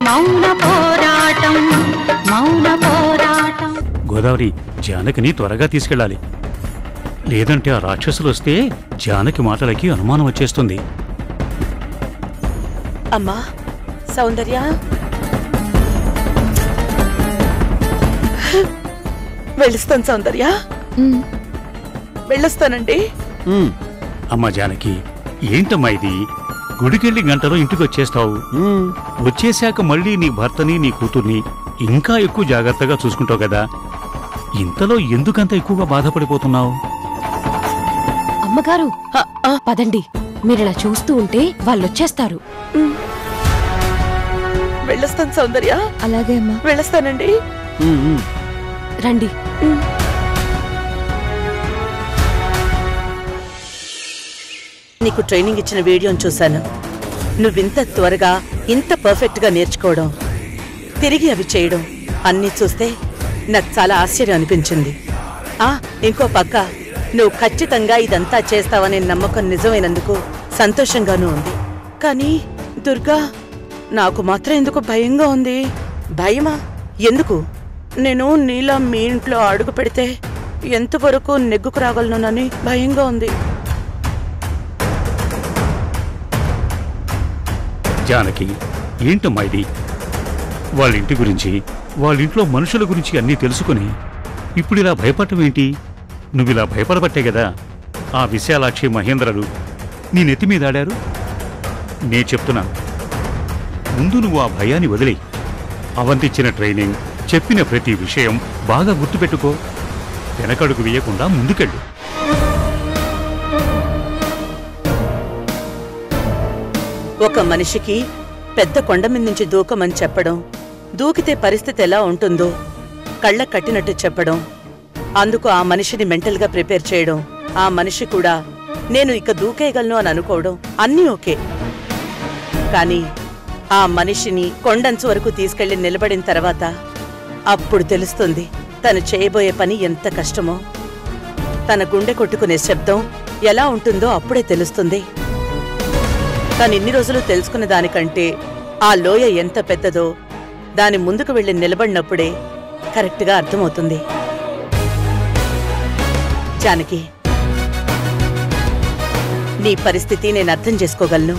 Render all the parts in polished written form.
మౌన పోరాటం మౌన పోరాటం. గోదావరి, జానకిని త్వరగా తీసుకెళ్ళాలి. లేదంటే ఆ రాక్షసులు వస్తే జానకి మాటలకి అనుమానం వచ్చేస్తుంది. అమ్మా సౌందర్య, వెళ్ళొస్తాను సౌందర్య, వెళ్ళొస్తానండి. అమ్మా జానకి, ఏంటమ్మా ఇది? గుడికెళ్ళి గంటలో ఇంటికి వచ్చేస్తావు. వచ్చేశాక మళ్ళీ నీ భర్తని నీ కూతుర్ని ఇంకా ఎక్కువ జాగ్రత్తగా చూసుకుంటావు కదా. ఇంతలో ఎందుకంత ఎక్కువగా బాధపడిపోతున్నావు? అమ్మగారు పదండి, మీరిలా చూస్తూ ఉంటే వాళ్ళొచ్చేస్తారు. వెళ్ళొస్తాను సౌందర్య. అలాగే అమ్మా, వెళ్ళొస్తానండి. రండి. నీకు ట్రైనింగ్ ఇచ్చిన వీడియోని చూశాను. నువ్వింత త్వరగా ఇంత పర్ఫెక్ట్ గా నేర్చుకోవడం, తిరిగి అవి చేయడం అన్నీ చూస్తే నాకు చాలా ఆశ్చర్యం అనిపించింది. ఇంకో పక్క నువ్వు ఖచ్చితంగా ఇదంతా చేస్తావనే నమ్మకం నిజమైనందుకు సంతోషంగానూ ఉంది. కానీ దుర్గా, నాకు మాత్రం ఎందుకు భయంగా ఉంది. భయమా? ఎందుకు? నేను నీలా మీ ఇంట్లో అడుగు పెడితే ఎంతవరకు నెగ్గుకు రాగలనని భయంగా ఉంది. జానకి, ఏంటమ్మా ఇది? వాళ్ళింటి గురించి, వాళ్ళింట్లో మనుషుల గురించి అన్నీ తెలుసుకుని ఇప్పుడు ఇలా భయపడటం ఏంటి? నువ్విలా భయపడబట్టే కదా ఆ విశాలాక్షి మహేంద్రలు నీ నెత్తి మీద ఆడారు. నే చెప్తున్నాను, ముందు నువ్వు ఆ భయాన్ని వదిలేయి. అవంతిచ్చిన ట్రైనింగ్, చెప్పిన ప్రతి విషయం బాగా గుర్తుపెట్టుకో. వెనకడుగు వేయకుండా ముందుకెళ్ళు. ఒక మనిషికి పెద్ద కొండ మీద నుంచి దూకమని చెప్పడం, దూకితే పరిస్థితి ఎలా ఉంటుందో కళ్ళ కట్టినట్టు చెప్పడం, అందుకు ఆ మనిషిని మెంటల్గా ప్రిపేర్ చేయడం, ఆ మనిషి కూడా నేను ఇక దూకేయగలను అని అనుకోవడం అన్నీ ఓకే. కానీ ఆ మనిషిని కొండంచు వరకు తీసుకెళ్లి నిలబడిన తర్వాత అప్పుడు తెలుస్తుంది తను చేయబోయే పని ఎంత కష్టమో. తన గుండె కొట్టుకునే శబ్దం ఎలా ఉంటుందో అప్పుడే తెలుస్తుంది. తను ఇన్ని రోజులు తెలుసుకున్న దానికంటే ఆ లోయ ఎంత పెద్దదో దాని ముందుకు వెళ్లి నిలబడినప్పుడే కరెక్ట్గా అర్థమవుతుంది. జానకి, నీ పరిస్థితి నేను అర్థం చేసుకోగలను.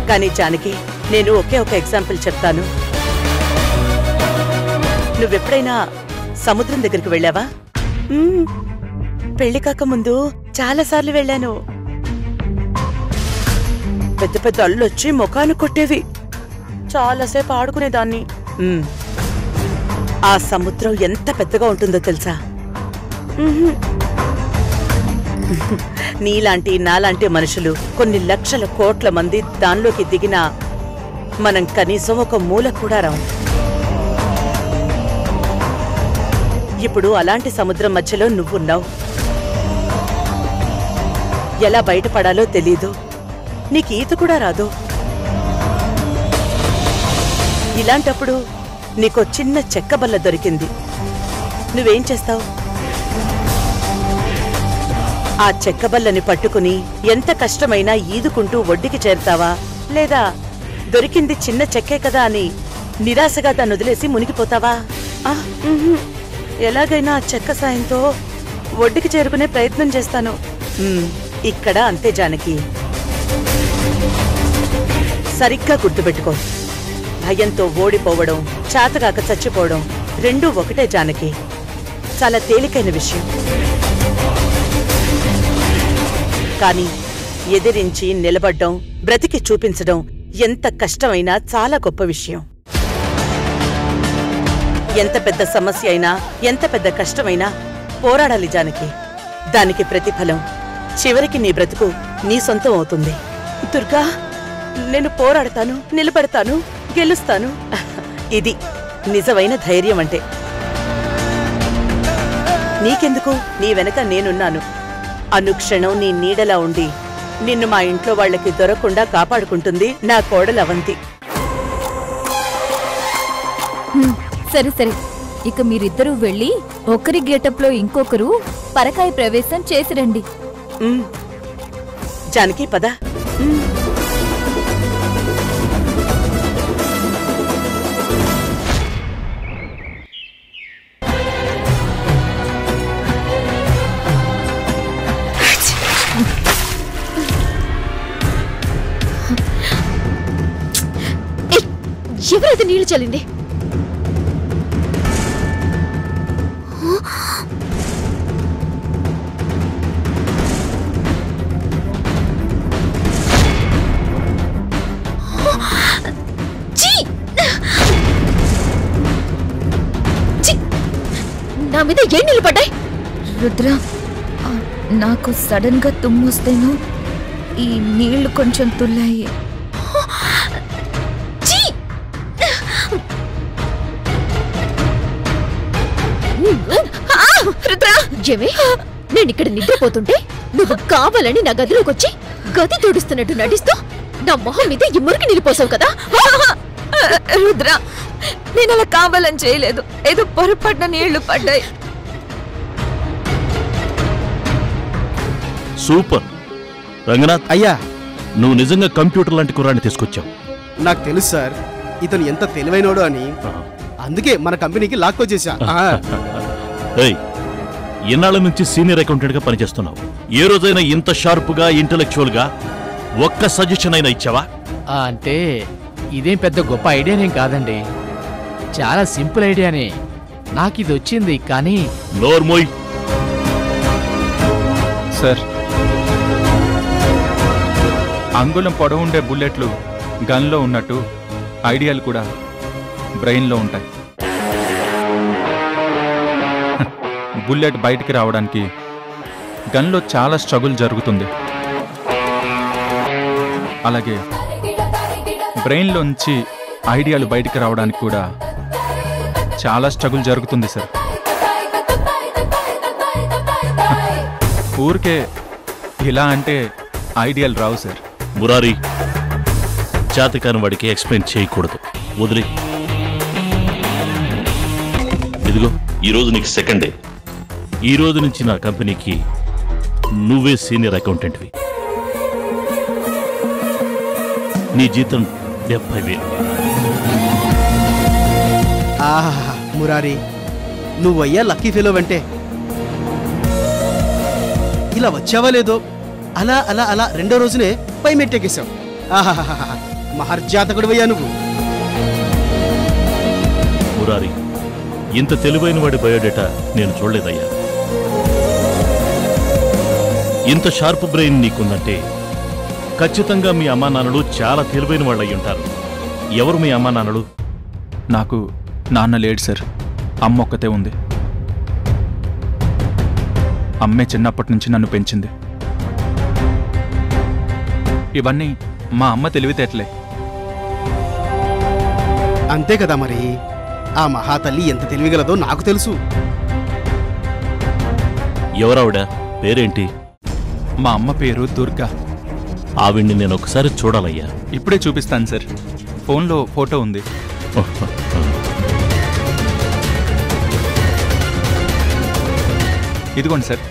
కానీ జానకి, నేను ఒకే ఒక ఎగ్జాంపుల్ చెప్తాను. నువ్వెప్పుడైనా సముద్రం దగ్గరికి వెళ్ళావా? పెళ్లి కాకముందు చాలాసార్లు వెళ్ళాను. పెద్ద పెద్ద అల్లొచ్చి ముఖాన్ని కొట్టేవి. చాలాసేపు ఆడుకునేదాన్ని. ఆ సముద్రం ఎంత పెద్దగా ఉంటుందో తెలుసా? నీలాంటి నాలాంటి మనుషులు కొన్ని లక్షల కోట్ల మంది దానిలోకి దిగినా మనం కనీసం ఒక మూల కూడా రాం. ఇప్పుడు అలాంటి సముద్రం మధ్యలో నువ్వున్నావు. ఎలా బయటపడాలో తెలీదు. నీకు ఈత కూడా రాదు. ఇలాంటప్పుడు నీకో చిన్న చెక్క బల్ల దొరికింది. నువ్వేం చేస్తావు? ఆ చెక్క బల్లని పట్టుకుని ఎంత కష్టమైనా ఈదుకుంటూ ఒడ్డుకి చేరుతావా, లేదా దొరికింది చిన్న చెక్కే కదా అని నిరాశగా దాన్ని వదిలేసి మునిగిపోతావా? ఎలాగైనా ఆ చెక్క సాయంతో ఒడ్డుకి చేరుకునే ప్రయత్నం చేస్తాను. ఇక్కడ అంతే జానకి. సరిగ్గా గుర్తుపెట్టుకో, భయంతో ఓడిపోవడం, చాతగాక చచ్చిపోవడం రెండూ ఒకటే జానకి. చాలా తేలికైన విషయం. కానీ ఎదిరించి నిలబడ్డం, బ్రతికి చూపించడం ఎంత కష్టమైనా చాలా గొప్ప విషయం. ఎంత పెద్ద సమస్య అయినా, ఎంత పెద్ద కష్టమైనా పోరాడాలి జానకి. దానికి ప్రతిఫలం చివరికి నీ బ్రతుకు నీ సొంతం అవుతుంది. దుర్గా, నేను పోరాడతాను, నిలబడతాను, గెలుస్తాను. ఇది నిజమైన ధైర్యం అంటే. నీకెందుకు? నీ వెనక నేనున్నాను. అనుక్షణం నీ నీడలా ఉండి నిన్ను మా ఇంట్లో వాళ్లకి దొరకకుండా కాపాడుకుంటుంది నా కోడలు అవంతి. సరే సరే, ఇక మీరిద్దరూ వెళ్ళి ఒకరి గేటప్ లో ఇంకొకరు పరకాయ ప్రవేశం చేసిరండి. జానకి పద. ఎవరైతే నీళ్లు చల్లింది? నా మీద ఏ నీళ్ళు పడ్డాయి? రుద్ర, నాకు సడన్ గా తుమ్మొస్తేను ఈ నీళ్లు కొంచెం తుల్లాయి. ఏమే, నేనిక్కడ నిద్రపోతుంటే నువ్వు కావాలని నా గదిలోకి వచ్చి గది తుడుస్తున్నట్టు నటిస్తూ నా మొహం మీద ఈ మురికి నిలిపోసావు కదా? రుద్ర, నేను అలా కావాలని చేయలేదు. ఏదో పొరపాటున నీళ్లు పడ్డాయి. సూపర్ రంగనాథ్, అయ్యా, నువ్వు నిజంగా కంప్యూటర్ లాంటి కుర్రాన్ని తీసుకొచ్చావు. నాకు తెలుసు సార్ ఇతను ఎంత తెలివైనోడు అని. అందుకే మన కంపెనీకి లాక్కొచ్చేసా. ఏయ్, ఎన్నాళ్ళ నుంచి సీనియర్ అకౌంటెంట్ గా పనిచేస్తున్నావు. ఏ రోజైనా ఇంత షార్ప్ గా ఇంటెలెక్చువల్ గా ఒక్క సజెషన్ అయినా ఇచ్చావా? అంటే ఇదేం పెద్ద గొప్ప ఐడియానేం కాదండి, చాలా సింపుల్ ఐడియానే. నాకు ఇది వచ్చింది కానీ. నోర్మోయ్ సార్, అంగుళం పొడవు ఉండే బుల్లెట్లు గన్లో ఉన్నట్టు ఐడియాలు కూడా బ్రెయిన్లో ఉంటాయి. బుల్లెట్ బయటికి రావడానికి గన్లో చాలా స్ట్రగుల్ జరుగుతుంది. అలాగే బ్రెయిన్లోంచి ఐడియాలు బయటికి రావడానికి కూడా చాలా స్ట్రగుల్ జరుగుతుంది సార్. ఊరికే ఇలా అంటే ఐడియాలు రావు సార్. మురారి, జాతకాన్ని వాడికి ఎక్స్ప్లెయిన్ చేయకూడదు, వదిలి. ఇదిగో, ఈరోజు నీకు సెకండ్ డే. ఈ రోజు నుంచి నా కంపెనీకి నువ్వే సీనియర్ అకౌంటెంట్వి. నీ జీతం 70,000. ఆహా మురారి, నువ్వయ్యా లక్కీ ఫెలో అంటే. ఇలా వచ్చావా లేదో అలా అలా అలా రెండో రోజునే పై మెట్టెక్కేశావు. ఆహాహా, మహర్జాతకుడివయ్యా నువ్వు. మురారి, ఇంత తెలివైన వాడి బయోడేటా నేను చూడలేదయ్యా. ఇంత షార్ప్ బ్రెయిన్ నీకుందంటే ఖచ్చితంగా మీ అమ్మా నాన్నలు చాలా తెలివైన వాళ్ళు అయి ఉంటారు. ఎవరు మీ అమ్మా నాన్నలు? నాకు నాన్న లేడు సార్, అమ్మ ఒక్కతే ఉంది. అమ్మే చిన్నప్పటి నుంచి నన్ను పెంచింది. ఇవన్నీ మా అమ్మ తెలివితేటలే. అంతే కదా మరి, ఆ మహాతల్లి ఎంత తెలివిగలదో నాకు తెలుసు. ఎవరావిడ? పేరేంటి? మా అమ్మ పేరు దుర్గా. ఆవిడ్ని నేను ఒకసారి చూడాలయ్యా. ఇప్పుడే చూపిస్తాను సార్, ఫోన్లో ఫోటో ఉంది. ఇదిగోండి సార్.